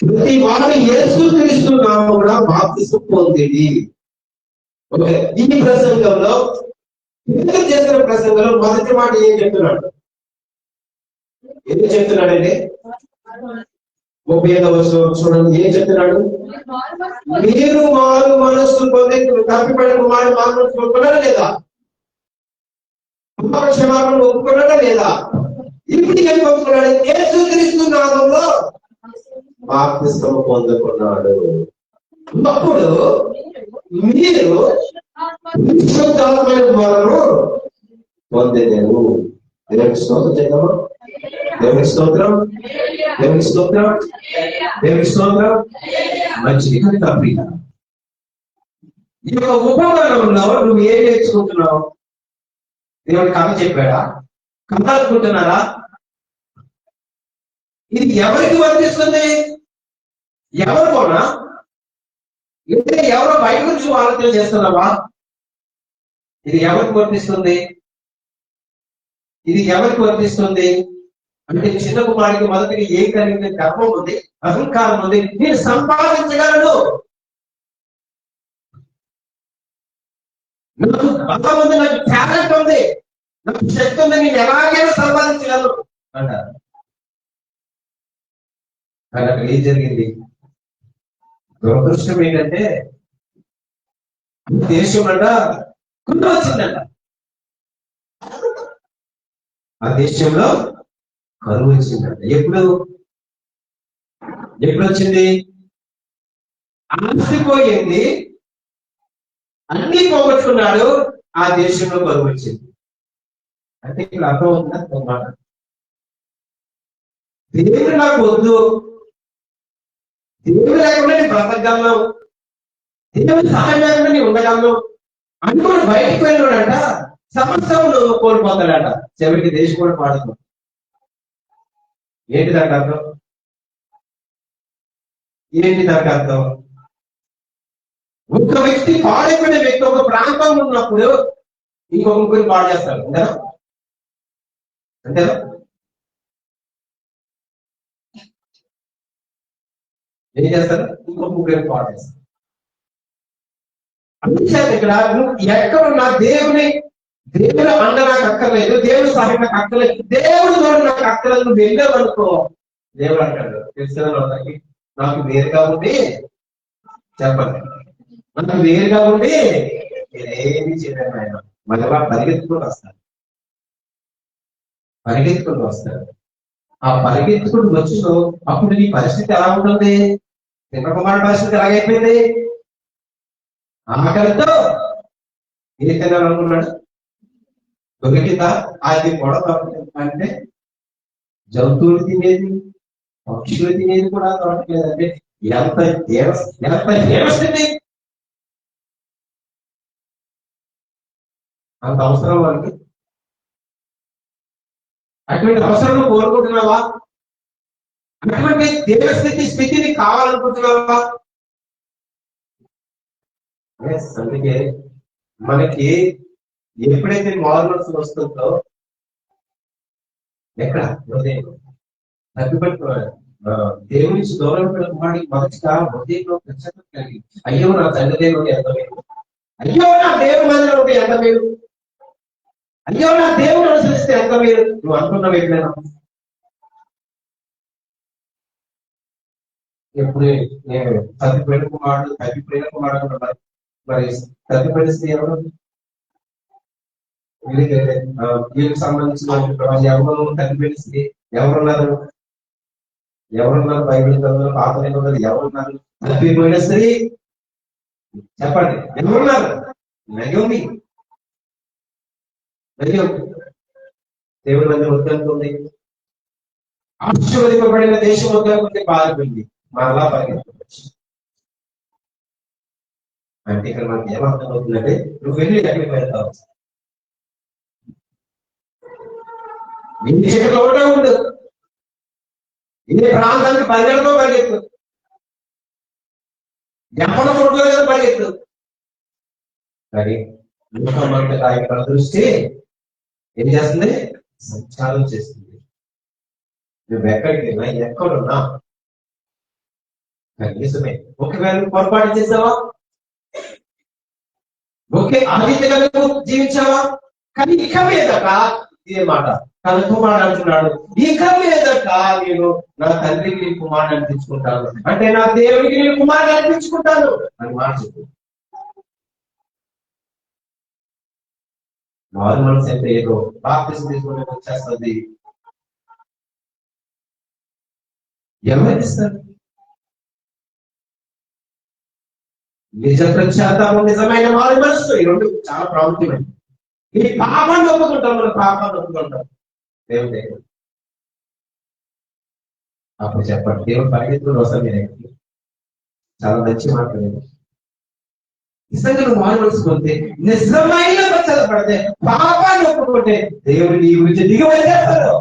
ప్రతి వాడు యేసుక్రీస్తు నామమున బాప్తిసం పొందింది. ఈ ప్రసంగంలో ఎందుకు చేసిన ప్రసంగంలో మొదటి మాట ఏం చెప్తున్నాడు? ఎందుకు చెప్తున్నాడండి? 35వ వచనం చూడండి, ఏం చెప్తున్నాడు? మీరు మారు మనస్సు పొంది తప్పిపడిన కుమారుడు మారు మనస్సు ఒప్పుకున్నాడా లేదా? క్షమాపణ ఒప్పుకున్నాడా లేదా? ఇప్పుడు ఏం ఒప్పుకున్నాడు? యేసుక్రీస్తు నామములో బాప్తిస్మము పొందుకున్నాడు. అప్పుడు మీరు పరిశుద్ధాత్మైన వరము పొందేదేవు. దేవునికి స్తోత్రం చేద్దామా? దేవునికి స్తోత్రం, దేవునికి స్తోత్రం, దేవునికి స్తోత్రం. మంచిది కానీ తప్పిగా ఈ యొక్క ఉపమానంలో నువ్వు ఏం నేర్చుకుంటున్నావు? దేవుడు కథ చెప్పాడా? కథ అనుకుంటున్నారా? ఇది ఎవరికి వర్తిస్తుంది? ఎవరు కూడా ఎవరో బయట నుంచి ఆలోచన చేస్తున్నావా? ఇది ఎవరికి వర్తిస్తుంది? ఇది ఎవరికి వర్తిస్తుంది అంటే చిన్న కుమారుడికి మొదటిగా ఏ కలిగిన గర్వం ఉంది, అహంకారం ఉంది. నేను సంపాదించగలను, నాకు బలం ఉంది, నాకు టాలెంట్ ఉంది, నాకు శక్తి ఉంది, నేను ఎలాగైనా సంపాదించగలను అంటారు. కానీ అక్కడ ఏం జరిగింది? దురదృష్టం ఏంటంటే దేశం అంట కుండ వచ్చిందంట. ఆ దేశంలో కరువు వచ్చిందంట. ఎప్పుడు వచ్చింది? ఆస్తి పోయింది, అన్ని పోగొట్టుకున్నాడు, ఆ దేశంలో కరువు వచ్చింది. అంటే ఇక్కడ అర్థం అవుతుందా అన్నమాట? దేవుడు నాకు వద్దు, దేవుడు లేకుండా నేను బ్రతకగలను, దేవుడు సహాయం లేకుండా నేను ఉండగలను అనుకోని బయటకు వెళ్ళాడంట. సమస్యలు కోల్పోతాడట. చివరికి దేశం కూడా పాడుతుంది. ఏంటి దానికి అర్థం? ఏంటి దానికి అర్థం? ఒక వ్యక్తి పాడైపోయిన వ్యక్తి ఒక ప్రాంతంలో ఉన్నప్పుడు ఇంకొక ముగ్గురు పాడు చేస్తారు అంతేనా? అంతేనా? ఏం చేస్తారు? ఇంకొక ముగ్గురు పాడు చేస్తారు. అందుచేత ఇక్కడ నువ్వు ఎక్కడున్నా దేవుని అండ నాకు అక్కర్లేదు, దేవుడు సహాయం నాకు అక్కర్లేదు, దేవుడు తోడు నాకు అక్కర్లేదు, నువ్వు వెళ్ళావనుకో దేవుడు అంటాడు, తెలిసిన నాకు వేరుగా ఉండి చెప్పండి, నాకు వేరుగా ఉండి నేనేమి చేయలేను ఆయన. మళ్ళా పరిగెత్తుకుని వస్తాడు. ఆ పరిగెత్తుకుని వచ్చును అప్పుడు నీ పరిస్థితి ఎలా ఉంటుంది? చిన్న కుమారుడు పరిస్థితి ఎలాగైపోయింది? ఆకలితో ఏం తినాలనుకున్నాడు? దొరికిందా? అది కూడా దొరకలేదు. అంటే జంతువులు తినేది, పక్షులు తినేది కూడా దొరకలేదంటే ఎంత దేవస్థితి! అంత అవసరం వాళ్ళకి. అటువంటి అవసరం కోరుకుంటున్నావా? అటువంటి స్థితిని కావాలనుకుంటున్నావా? అందుకే మనకి ఎప్పుడైతే మారుమనసు వస్తుందో ఎక్కడ తగ్గిపెట్టుకోవాలి. దేవుడి నుంచి దూరం వాడికి మొదటిగా హృదయంలో ప్రత్యేకత కలిగి, అయ్యో నా తండ్రి దేవుడు ఎంత మేలు, అయ్యో నా దేవుడి మందిరం ఉంటే ఎంత మేలు, అయ్యో నా దేవుడు అనుసరిస్తే ఎంత మేలు నువ్వు అనుకున్న వ్యక్తులైనా. ఎప్పుడు నేను తగ్గిపోయిన కుమారుడు మరి తగ్గిపోయిన స్త్రీ ఎవరు? వీళ్ళకి సంబంధించిన ఎవరు తగ్గిపోయిన స్త్రీ ఎవరున్నారు? బైబిల్ గ్రంథంలో పాత నిబంధనలు ఎవరున్నారు? తప్పిపోయిన స్త్రీ చెప్పండి, ఎవరున్నారు? నయోమి. దేవుడి మంది వద్దనుకుంది, ఆశీర్వదింపబడిన దేశం వద్దనుకుంటే పారిపోయింది, మరలా పరిగెత్తుకోవచ్చు. అంటే ఇక్కడ మనకి ఏమర్థం అవుతుందంటే నువ్వు వెళ్ళి ఎక్కడికి వెళ్తావు? నీ చేతిలో ఉండు, ఏ ప్రాంతానికి పరిగెత్తు, ఎప్పుడు కొడుకోలేదు పరిగెత్తు. కానీ ఆ యొక్క దృష్టి ఏం చేస్తుంది? సంచారం చేస్తుంది. నువ్వు ఎక్కడికి వెళ్ళినా ఎక్కడున్నా కనీసమే ఒకవేళ పొరపాటు చేసావా, ఒకే ఆదిత్యగా జీవించావా, కానీ ఇక మీదట ఇదే మాట తన కుమారుడు అంటున్నాడు, ఇక మీదట నేను నా తండ్రికి నీ కుమారుడు అనిపించుకుంటాను, అంటే నా దేవుడికి నేను కుమారుడు అనిపించుకుంటాను అని మాట చెప్పు. మారు మనసు అంటే ఏదో బాప్తిసం తీసుకునే వచ్చేస్తుంది. ఎవరిస్తారు? నిజ ప్రత్యాతాపం, నిజమైన మారు మనసు, ఈ రెండు చాలా ప్రాముఖ్యమైనది. ఈ పాపాన్ని ఒప్పుకుంటాం, మనం పాపాన్ని ఒప్పుకుంటాం దేవుడి దగ్గర. అప్పుడు చెప్పండి, దేవుడు పరిగెత్తుకుని వస్తాం మీ దగ్గరికి. చాలా మంచి మాట్లాడేది. నిజంగా నువ్వు మారు మనసు పొందితే, నిజమైన పచ్చలు పడితే, పాపాన్ని ఒప్పుకుంటే దేవుడు నీ గురించి దిగి వచ్చేస్తాడు.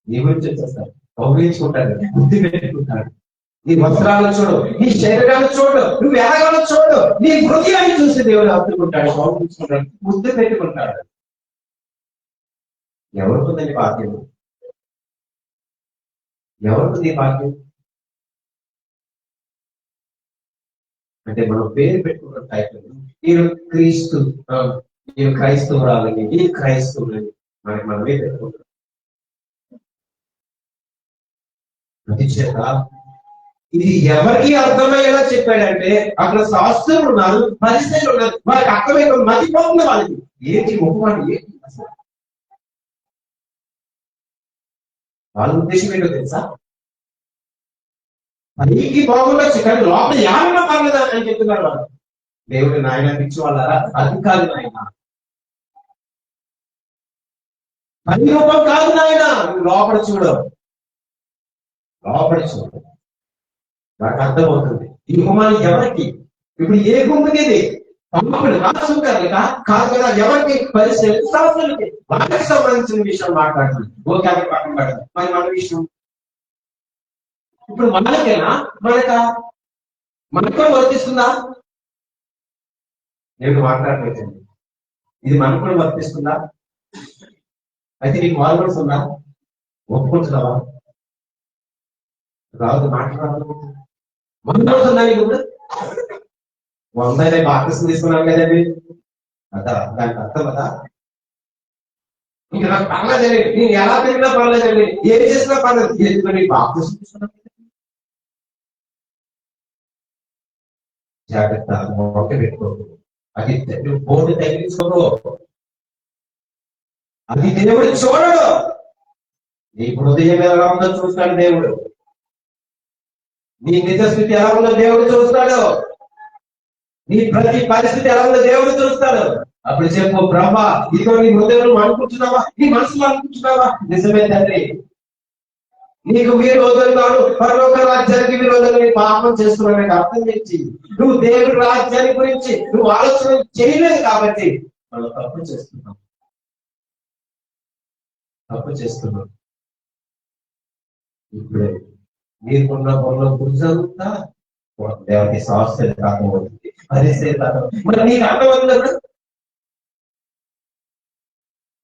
నీ గురించి వచ్చేస్తాడు, గౌరవించుకుంటాడు, బుద్ధి పెట్టుకుంటాడు. నీ వస్త్రాలను చూడు, నీ శరీరాన్ని చూడు, నువ్వు ఎలాగో చూడు, నీ హృదయాన్ని చూసి దేవుడు హత్తుకుంటాడు, గౌరవించుకుంటాడు, బుద్ధి పెట్టుకుంటాడు. ఎవరుకుందండి భాగ్యం? ఎవరుకుంది భాగ్యం? అంటే మనం పేరు పెట్టుకున్న టైప్, నేను క్రీస్తు, నేను క్రైస్తవురాలని, ఈ క్రైస్తవులని మనకి మనమే పెట్టుకుంటాం. అది చేత ఇది ఎవరికి అర్థమయ్యేలా చెప్పాడంటే, అక్కడ శాస్త్రులు ఉన్నారు, పరిస్థితులు ఉన్నారు, వాళ్ళకి అర్థమయ్యే మతిపోతుంది. వాళ్ళకి ఏంటి ముఖమాట, ఏంటి అసలు వాళ్ళ ఉద్దేశం ఏంటో తెలుసా? పనికి బాగుండొచ్చు, కానీ లోపల ఏమన్నా పర్లేదా అని చెప్తున్నారు వాళ్ళు. దేవుడు నాయన పిచ్చి వాళ్ళారా? అది కాదు నాయన, పని రూపం కాదు నాయన, లోపల చూడు, లోపల చూడు, నాకు అర్థమవుతుంది. ఈ హోమాన్ని ఎవరికి? ఇప్పుడు ఏ గుంపుకి ఇది? పంపులు రాసుకుంటారు కాదు కదా, ఎవరికి? పరిస్థితి శాస్త్రులకి, వాళ్ళకి సంబంధించిన విషయం మాట్లాడుతుంది. ఓకే, అది పక్కన పెడతాం. మరి మన విషయం ఇప్పుడు మనకేనా? మనకు వర్తిస్తుందా? నేను మాట్లాడలేదు, ఇది మనకు కూడా వర్తిస్తుందా? అయితే నీకు మాల్గొడ్స్ ఉందా? ఒప్పుకుంటున్నావా? రాదు, మాట్లాడాలి. మనకు ఉందా? నీకు కూడా 100 బాప్తిసం తీసుకున్నాం కదండి, అదా దానికి అర్థం కదా. ఇంక నాకు పర్లేదండి, నేను ఎలా తిరిగినా పర్లేదండి, ఏం చేసినా పర్లేదు, ఎందుకని బాప్తిసం తీసుకున్నాం. జాగ్రత్త, మొక్క పెట్టుకోకు, అది బోర్డు తగిలించుకోకు, అది దేవుడు చూడడు. నీ హృదయం ఎలా ఉందో చూస్తాడు దేవుడు, నీ నిజస్థితి ఎలా ఉందో దేవుడు చూస్తాడు, నీ ప్రతి పరిస్థితి ఎలా ఉందో దేవుడు చూస్తాడు. అప్పుడు చెప్పు, బ్రహ్మ ఇదిగో నీ హృదయం అనుకుంటున్నావా, నీ మనసులో అనుకుంటున్నావా? నిజమే తండ్రి, నీకు విరోధులు కాదు, పరలోక రాజ్యానికి విరోధులు నీ పాపం చేస్తున్నావు. అర్థం చేసి నువ్వు దేవుడి రాజ్యాన్ని గురించి నువ్వు ఆలోచన చేయలేదు కాబట్టి మనం తప్పు చేస్తున్నాం. ఇప్పుడే నీకున్న బొమ్మ గుర్జంతా దేవకి సమస్య అర్థమవుతుంది, పరిస్థితి మరి నీకు అర్థమవుతుంది కదా.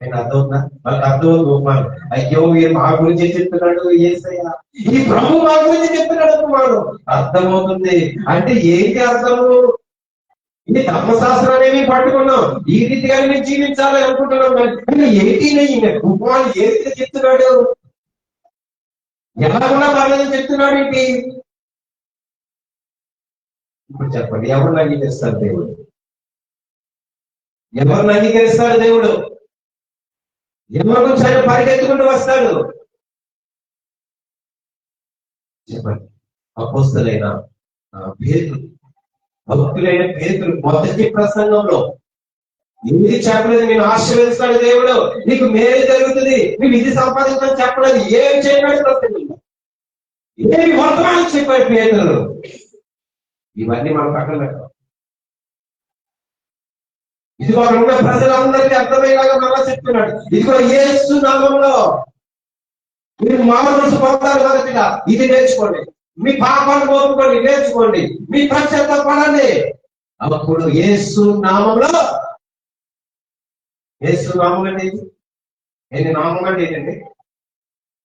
నేను అర్థమవుతుందా? వాళ్ళకి అర్థమవుతుంది. అయ్యో వీరు మా గురించి చెప్తున్నాడు, యేసయ్య ఈ ప్రభు మా గురించి చెప్తున్నాడు కుమారుడు. అర్థమవుతుంది అంటే ఏంటి అర్థము? ఇది ధర్మశాస్త్రాన్ని ఏమి పట్టుకున్నాం, ఈ రీతిగా నేను జీవించాలి అనుకుంటున్నాం, కానీ ఏంటి కుమారుడు ఏ రీతి చెప్తున్నాడు? ఎలా ఉన్నా పర్లేదని చెప్తున్నాడు ఏంటి? ఇప్పుడు చెప్పండి, ఎవరిని అంగీకరిస్తాడు దేవుడు? ఎవరిని అంగీకరిస్తాడు దేవుడు? ఎవరి గురించి ఆయన పరిగెత్తుకుంటూ వస్తాడు? చెప్పండి. అపోస్తలైన పేతురు, భక్తులైన పేతురు మొదటి ప్రసంగంలో ఏది చెప్పలేదు, నేను ఆశీర్వదిస్తాడు దేవుడు, నీకు మేలు జరుగుతుంది, నువ్వు ఇది సంపాదించని చెప్పలేదు, ఏం చేయలేదు, ఏమి వర్తమానం చెప్పాడు పేతురు. ఇవన్నీ మనం పక్కన పెట్టాం. ఇదిగో ఉన్న ప్రజలందరికీ అర్థమయ్యేలాగా మళ్ళా చెప్తున్నాడు, ఇదిగో యేసు నామములో మీరు మారు మనసు పొందాలి. మొదటిగా ఇది నేర్చుకోండి, మీ పాపాలను ఒప్పుకోండి, నేర్చుకోండి, మీ పశ్చాత్తాపడండి. అప్పుడు యేసు నామంలో, యేసు నామం అంటే ఏంటి? నామం అంటే ఏంటండి?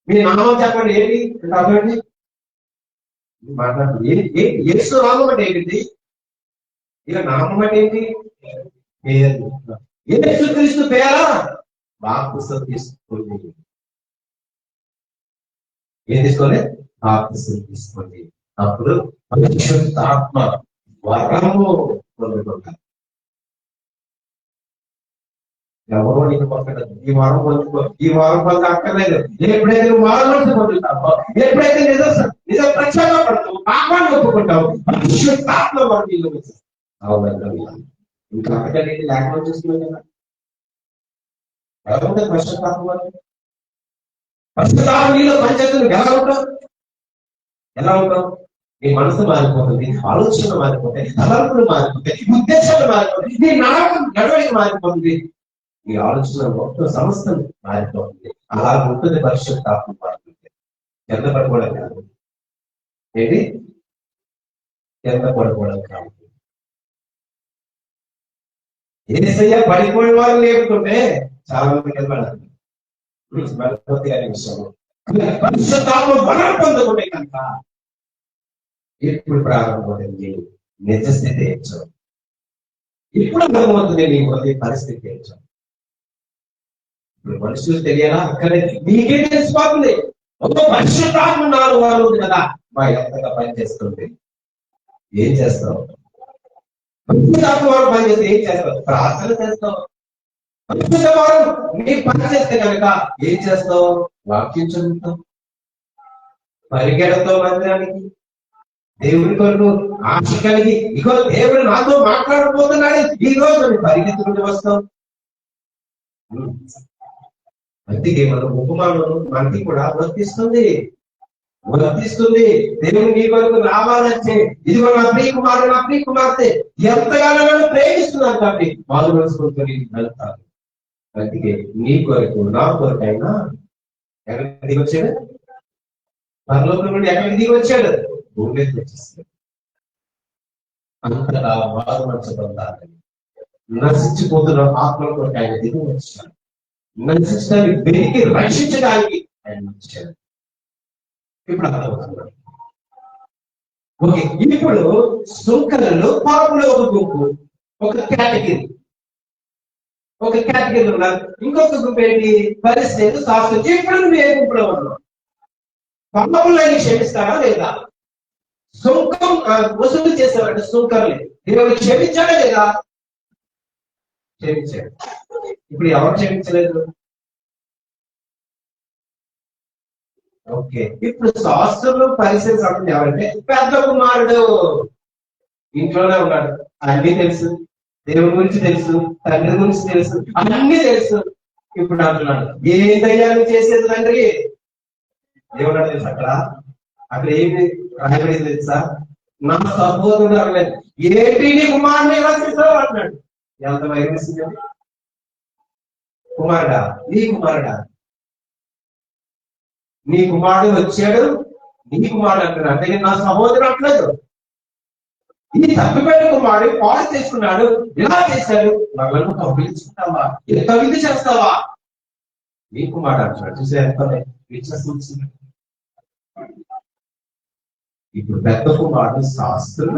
మీ నామం చెప్పండి, ఏంటి అర్థండి? మాట్లాడుతుంది యేసు నామం అంటే ఏంటి? ఇక నామం అంటే ఏంటి? పేరు. యేసుక్రీస్తు పేర బాప్తిసం తీసుకోండి. ఏం తీసుకోండి? బాప్తిసం తీసుకోండి. అప్పుడు పరిశుద్ధాత్మ వరము పొందుకుంటారు. ఎవరో నీకు పొందడం ఈ వారం పొందుకో, ఈ వారం పొంద అక్కర్లేదు. ఎప్పుడైతే నువ్వు వారం పొందుతావో, ఎప్పుడైతే నిజ ప్రక్షాపడతావు, పాపాన్ని ఒప్పుకుంటావు, పరిశుద్ధాత్మ వరకు అవునండి. ఇంకా అక్కడికి లేకుండా చూస్తున్నావు కదా. ఎలా ఉంటుంది పరిశుద్ధాత్మ వరకు? పరిశుద్ధాత్మ నీలో పనిచేస్తుంది. ఎలా ఉంటావు? నీ మనసు మారిపోతుంది, ఆలోచనలు మారిపోతాయి, తలంపులు మారిపోతాయి, ఉద్దేశాలు మారిపోతాయి, నీ నడవడిక మారిపోతుంది, ఈ ఆలోచన మొత్తం సమస్తం మారిపోతుంది. అలా ఉంటుంది పరిశుద్ధాత్మ మారిపోతుంది. ఎంత పడిపోవడం కాదు, ఏంటి ఎంత పడిపోవడం కాదు. ఏసయ్య పడిపోయిన వాళ్ళు లేకుంటే చాలా మంది వెళ్ళబడతారు. పరిశుద్ధాత్మ వరం పొందుకుంటే కనుక ఇప్పుడు ప్రారంభమవుతుంది నిజస్థితి ఏంచో. ఇప్పుడు అర్థమవుతుంది నీ హృదయ పరిస్థితి ఏంచో. ఇప్పుడు మనుషులు తెలియాలా? అక్కడే నీకే తెలిసిపోతుంది. ఒక పరిశుద్ధాత్మ నాలుగు వారు ఉంది కదా, మా ఎంతగా పనిచేస్తుంది. ఏం చేస్తావు? పరిశుద్ధాత్మ వారు పనిచేస్తే ఏం చేస్తావు? ప్రార్థన చేస్తావు. పరిశుద్ధ వారు నీ పని చేస్తే కనుక ఏం చేస్తావు? వాక్యం చదువుతావు, పరిగెడతావు మందిరానికి, దేవుడి కొరకు ఆశ కలిగి ఇగో దేవుడు నాతో మాట్లాడబోతున్నాడు ఈ రోజు పరిగెత్తుకుంటూ వస్తాం. అందుకే మనం ఉపమానం మనకి కూడా వర్తిస్తుంది. దేవుడు నీ కొరకు రావాలంటే ఇదిగో నా ప్రియ కుమారుడు, నా ప్రియ కుమార్తె ఎంతగానో నన్ను ప్రేమిస్తున్నాను కాబట్టి వాళ్ళు మనసుకొని వెళ్తారు. అందుకే నీ కొరకు నా కొరకైనా ఎక్కడికి దిగి వచ్చాడు? పరలోకం నుండి ఎక్కడికి దిగి వచ్చాడు? భూమికి వచ్చేస్తాడు. అంతగా బాధపరచబడ్డారని నశించిపోతున్న ఆత్మల కొరకు ఆయన దిగి వచ్చాడు. నశించడానికి వెలికి రక్షించడానికి ఆయన వచ్చాడు. ఇప్పుడు అర్థమవుతున్నాడు. ఓకే, ఇప్పుడు సుంకరలు పాపులు ఒక గుంపు, ఒక కేటగిరీ ఉన్నారు. ఇంకొక గ్రూప్ ఏంటి? పరిస్థితులు శాస్త్రం. ఇప్పుడు నువ్వు ఏ గుంపులో ఉన్నావు? పాపులని క్షమిస్తారా లేదా? సుంకం వసూలు చేసేవాడు సుంకర్లే దేవుడు క్షమించాడా లేదా? క్షమించాడు. ఇప్పుడు ఎవరు క్షమించలేదు? ఓకే, ఇప్పుడు శాస్త్రంలో పరిస్థితి సంబంధం ఎవరంటే పెద్ద కుమారుడు ఇంట్లోనే ఉన్నాడు, అన్ని తెలుసు, దేవుడి గురించి తెలుసు, తండ్రి గురించి తెలుసు, అన్ని తెలుసు. ఇప్పుడు అంటున్నాడు ఏ దయ్యాన్ని చేసేది తండ్రి? దేవుడు తెలుసు. అక్కడ ఏమి రాయబడింది తెలుసా? నా సహోదరుడు అనలేదు, ఏంటి నీ కుమారుని ఎలా చేస్తావు అంటున్నాడు. ఎంత వైరసింది కుమారుడా, నీ కుమారుడు వచ్చాడు, నీ కుమారుడు అంటున్నాడు. అంటే నా సహోదరుడు అంటలేదు. ఈ తప్పిపెట్టిన కుమారుడు పాడు చేసుకున్నాడు, ఇలా చేశాడు, మమ్మల్ని కవిలించుకుంటావా? కవిత చేస్తావా? నీ కుమారుడు అంటున్నాడు. చూసే ఎంత విశ్వసించింది. ఇప్పుడు పెద్ద కుమారుడు శాస్త్రం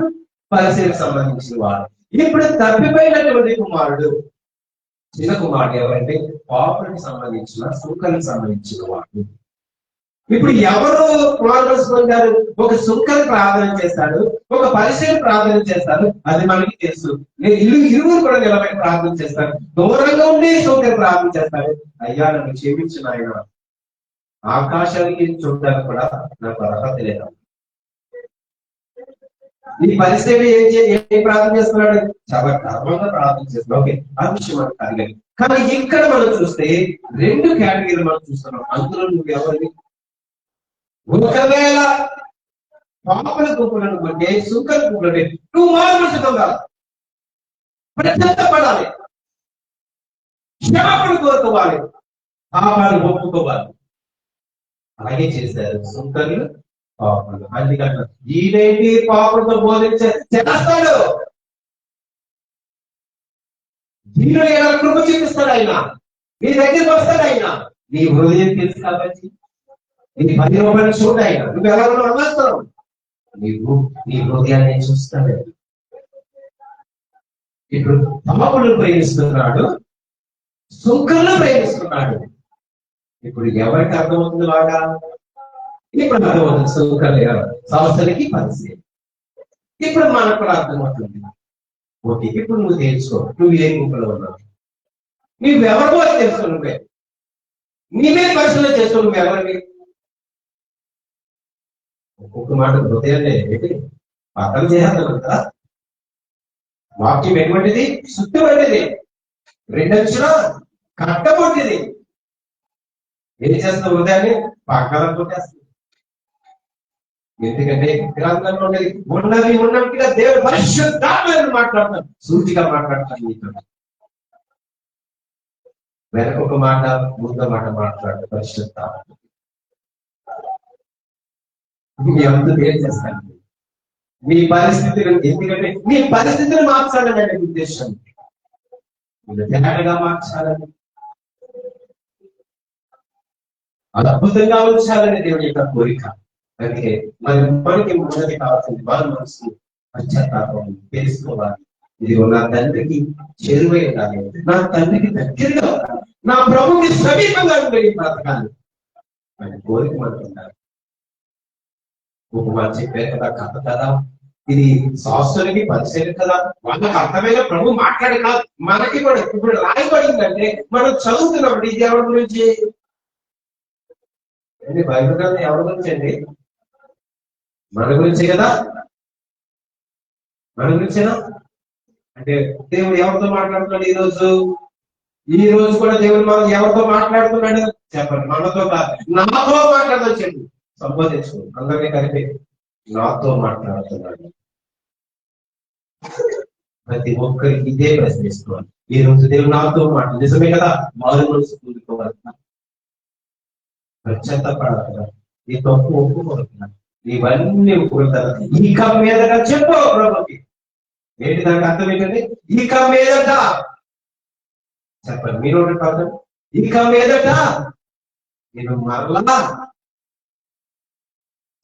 పరిశీలకు సంబంధించిన వాడు. ఇప్పుడు తప్పిపోయినటువంటి కుమారుడు, చిన్న కుమారుడు ఎవరంటే పాపులకు సంబంధించిన సుంకలకు సంబంధించిన వాడు. ఇప్పుడు ఎవరు ప్రోగ్రెస్ పొందారు? ఒక సుంకరు ప్రార్థన చేస్తాడు, ఒక పరిశీలన ప్రార్థన చేస్తాడు, అది మనకి తెలుసు. నేను ఇరువురు కూడా నిలబడి ప్రార్థన చేస్తాను, దూరంగా ఉండి సుంకరు ప్రార్థన చేస్తాడు. అయ్యా నన్ను క్షమించిన ఆయన, ఆకాశానికి చూడడానికి కూడా నాకు అర్హత లేదు. ఈ పరిస్థితి ఏం ప్రార్థన చేస్తున్నాడు? చాలా గర్వంగా ప్రార్థన చేస్తున్నాడు. ఓకే, ఆ విషయం మనకు అడిగాడు. కానీ ఇక్కడ మనం చూస్తే రెండు కేటగిరీలు మనం చూస్తున్నాం. అందులో నువ్వు ఎవరిని? ఒకవేళ పాపల గుంపులను బట్టి సుంకల గుంపులు నువ్వు మానవలసి పొందాలి, ప్రత్యేకపడాలి, క్షమాపణ కోరుకోవాలి, పాపాలు ఒప్పుకోవాలి. అలాగే చేశారు సుంకర్లు, పాపలు. అందుకన్నా ఈడేంటి పాపలతో చేస్తాడు, దీనిలో ఎలా కృప చూపిస్తాడు ఆయన, నీ దగ్గరికి వస్తాడు ఆయన. నీ హృదయం తెలుసు కాబట్టి నీ 10 రూపాయలు చూడ ఆయన, నువ్వు ఎలా అన్నాస్తావు, నీ హృదయాన్ని చూస్తాడు. ఇప్పుడు పాపను ప్రేమిస్తున్నాడు, సుంకర్లో ప్రేమిస్తున్నాడు. ఇప్పుడు ఎవరికి అర్థమవుతుంది బాగా? ఇప్పుడు అర్థమవుతుంది. సుంకర్లు సంవత్సరానికి 10. ఇప్పుడు మనకు కూడా అర్థమవుతుంది. ఓకే, ఇప్పుడు నువ్వు తెలుసుకో, నువ్వు ఏ గుంపులో ఉన్నావు, నువ్వెవరికో తెలుసుకో, నీవే పరిశీలన చేసుకో, నువ్వెవరివి. ఒక్కొక్క మాట హృదయాన్ని పక్కన చేయాలి కదా. వాక్యం ఎటువంటిది? శుద్ధమైనది, 2 అక్షరం కట్టబొట్టిది. ఏం చేస్తాం? హృదయాన్ని పక్కన కొట్టేస్తాం. ఎందుకంటే గ్రంథంలో ఉన్నట్టుగా దేవుడు పరిశుద్ధాత్మని మాట్లాడతాను, సూటిగా మాట్లాడతాను. నీతో వెనక ఒక మాట, ముందు మాట మాట్లాడతాను. పరిశుద్ధాత్మ మీ అందరూ ఏం చేస్తాను? మీ పరిస్థితులు, ఎందుకంటే మీ పరిస్థితులు మార్చాలని అనే ఉద్దేశం, తేడాగా మార్చాలని, అద్భుతంగా ఉంచాలని దేవుని యొక్క కోరిక. అందుకే మనకి మొదటి కావాల్సింది వారి మనసు పశ్చాత్తాపం తెలుసుకోవాలి. ఇది నా తండ్రికి చేరువై ఉండాలి, నా తండ్రికి దగ్గరగా ఉండాలి, నా ప్రభుకి సమీపంగా ఉండే బ్రతకాలి అని కోరిక మనకు ఉండాలి. ఉపమానం చెప్పారు కదా, కథ కదా, ఇది శాస్త్రానికి పరిచయం కదా, వాళ్ళకి అర్థమైన ప్రభు మాట్లాడే కాదు. మనకి కూడా ఇప్పుడు రాయబడిందంటే మనం చదువుతున్నప్పుడు ఇది ఎవరి గురించి? బైబిల్ గ్రంథం ఎవరి గురించి అండి? మన గురించే కదా, మన గురించేనా? అంటే దేవుడు ఎవరితో మాట్లాడుతున్నాడు ఈ రోజు కూడా దేవుడు మనం ఎవరితో మాట్లాడుతున్నాడు చెప్పండి. మనతో కాదు, నాతో మాట్లాడదాం. చెప్పు, సంబోధించు, అందరినీ కలిపి నాతో మాట్లాడుతున్నాడు. ప్రతి ఒక్కరికి ఇదే ప్రశ్నిస్తున్నాను. ఈ రోజు దేవుడు నాతో మాట్లాడు, నిజమే కదా, మారు మనసు కూడుకోవాలి, పశ్చాత్తపడాలి, ఈ తప్పు ఒప్పుకోవాలి, ఇవన్నీ ఒప్పుకుంటారు. ఇక మీదట చెప్పు ప్రభుకి. ఏంటి దానికి అర్థం ఏంటంటే ఇక మీదట చెప్పండి. మీరు ఒకటి కాదు, ఇక మీదట నేను మరలా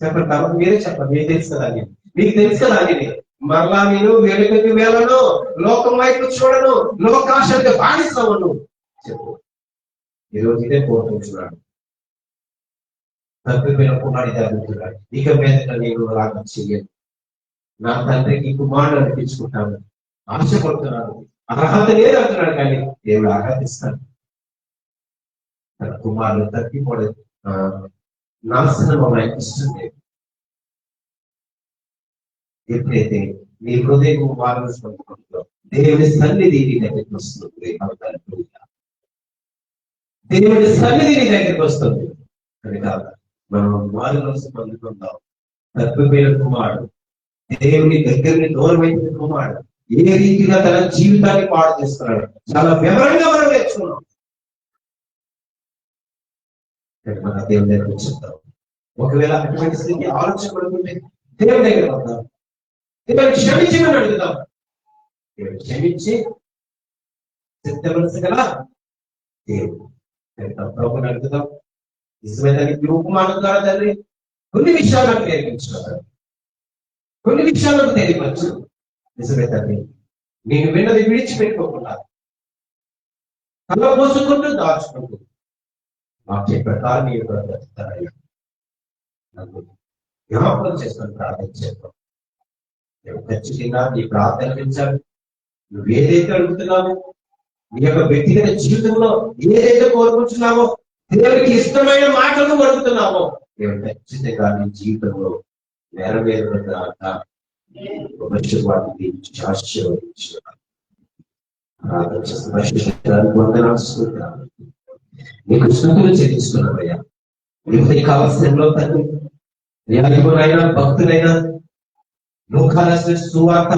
చెప్పండి. కాబట్టి మీరే చెప్పండి. మీకు తెలుసు కదా, మీకు తెలుసు కదా, మరలా నేను వెలుగుకి వెళ్ళను, లోకం వైపు చూడను, లోకాశకి బానిసవను చెప్పు. ఈరోజు ఇదే కోరుకుంటున్నాడు. తప్పిపోయిన కుమారుడు జరుగుతున్నాడు. ఇక మీదట నేను లాగా చెయ్యను, నా తండ్రికి కుమారుడు అనిపించుకుంటాను, ఆశపడుతున్నాను. అర్హత లేదు అంటున్నాడు, కానీ దేవుడు అర్హతిస్తాడు. తన కుమారుడు తప్పిపోవడం నాశనం ఆయనకి ఇష్టం లేదు. ఎప్పుడైతే నీ హృదయం మారు పొందుకుంటుందో దేవుడి సన్నిధి నీ దగ్గరికి వస్తుంది. దేవుడి సన్నిధి నీ దగ్గరికి వస్తుంది. అని కాదు, మనం మారు మనసు పొందుకుందాం. తప్పిపోయిన కుమారుడు, దేవుని దగ్గరని దూరమైన కుమారుడు ఏ రీతిగా తన జీవితాన్ని పాడు చేస్తున్నాడు చాలా వివరంగా మనం నేర్చుకున్నాం. మన దేవుని దగ్గర చెప్తాం. ఒకవేళ అటువంటి స్థితి ఆలోచించబడుతుంటే దేవుని దగ్గర వద్దాం, దేవుని క్షమించమని అడుగుతాం. దేవుని క్షమించి సిద్ధమనసు గల దేవుడు ప్రభుని అడుగుతాం. నిజమైన ఉపమానం ద్వారా తండ్రి కొన్ని విషయాలను నేర్పించుకోవాలి, కొన్ని విషయాలను తెలియవచ్చు. నిజమే తండ్రి, నేను విన్నది విడిచిపెట్టుకోకుండా తల పోసుకుంటూ దాచుకుంటూ వాక్య ప్రకారం నీ బ్రతుకుతారయ్యా. నన్ను జ్ఞాపకం చేసుకొని ప్రార్థించేద్దాం. ఖచ్చితంగా నీ ప్రార్థన పెంచాలి. నువ్వు ఏదైతే అడుగుతున్నావో, నీ యొక్క వ్యక్తిగత జీవితంలో ఏదైతే కోరుకుంటున్నావో, దేవుడికి ఇష్టమైన మాటలను అడుగుతున్నావో, దేవుడు ఖచ్చితంగా నీ జీవితంలో నెరవేరుగా వాటిని నీకు స్థుతులు చెల్లిస్తున్నామయ్యా. నీకు కావాల్సిన తండ్రి, యాజకునైనా భక్తులైనా లోకాల సువార్త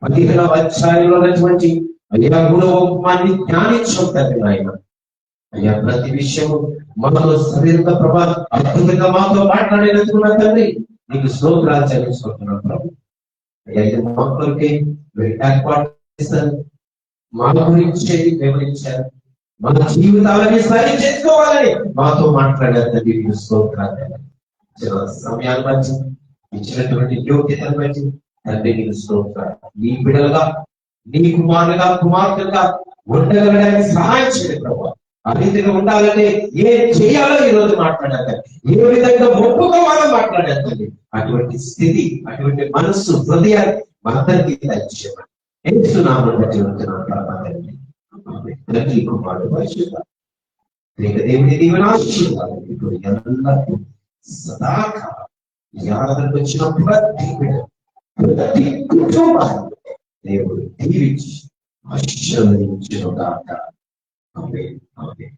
15వ అధ్యాయంలో ఉన్నటువంటి అయ్యా గుణోపమాన్ని ధ్యానించాం తండ్రి. ఆయన అయ్యా ప్రతి విషయము మనలో శరీర ప్రభా అద్భుతంగా మాతో మాట్లాడేందుకున్నా తండ్రి, నీకు స్తోత్రాలు చెల్లించుకుంటున్నాం ప్రభు. అయ్యా ఇది మా కొరకే ఏర్పాటు చేస్తారు, మా గురించి వివరించారు, మన జీవితాలని సరి చేసుకోవాలని మాతో మాట్లాడారు తండ్రి. నీకు స్తోత్రాలు. సమయాన్ని బట్టి ఇచ్చినటువంటి యోగ్యతను బట్టి తండ్రి నీకు స్తోత్రాలు. నీ బిడ్డలుగా, నీ కుమారులుగా, కుమార్తెలుగా ఉండగలడానికి సహాయం చేయండి ప్రభు. ఆ రీతిగా ఉండాలంటే ఏం చేయాలో ఈ రోజు మాట్లాడాలి, ఏ విధంగా ఒప్పుకోవాలో మాట్లాడాలి. అటువంటి స్థితి, అటువంటి మనస్సు, హృదయాన్ని మనందరికీ దయచేయమని ఏస్తున్నామని బట్టి ఉంటున్నాను. తండ్రి కుమారుడు పరిశుద్ధ దేవుని దీవెనాశీర్వాదాలు ఇప్పుడు ఎల్లరికీ సదాకాలం ఈ ఆరాధనకు వచ్చిన ప్రతి కుటుంబాన్ని దేవుడు దీవించి ఆశీర్వదించును గాక. ఆమేన్. ఆమేన్.